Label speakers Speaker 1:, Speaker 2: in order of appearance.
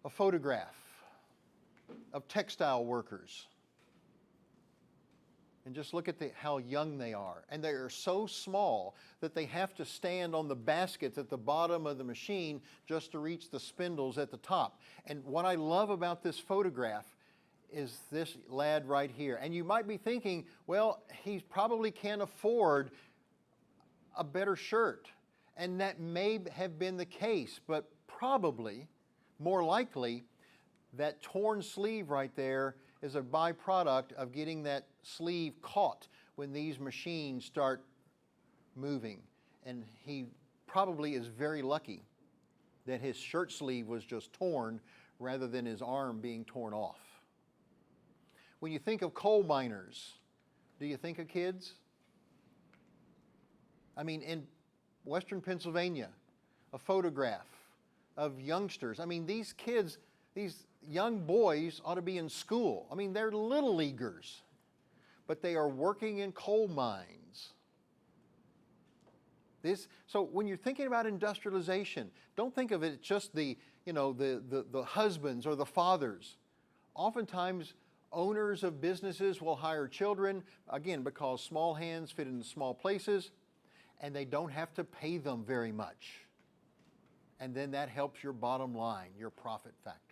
Speaker 1: a photograph of textile workers. And just look at how young they are. And they are so small that they have to stand on the baskets at the bottom of the machine just to reach the spindles at the top. And what I love about this photograph is this lad right here. And you might be thinking, well, he probably can't afford a better shirt. And that may have been the case, but probably, more likely, that torn sleeve right there is a byproduct of getting that sleeve caught when these machines start moving. And he probably is very lucky that his shirt sleeve was just torn rather than his arm being torn off. When you think of coal miners, do you think of kids? I mean, in Western Pennsylvania, a photograph of youngsters. I mean, these kids, these young boys ought to be in school. I mean, they're little leaguers, but they are working in coal mines. So when you're thinking about industrialization, don't think of it just the husbands or the fathers. Oftentimes, owners of businesses will hire children, again, because small hands fit into small places, and they don't have to pay them very much. And then that helps your bottom line, your profit factor.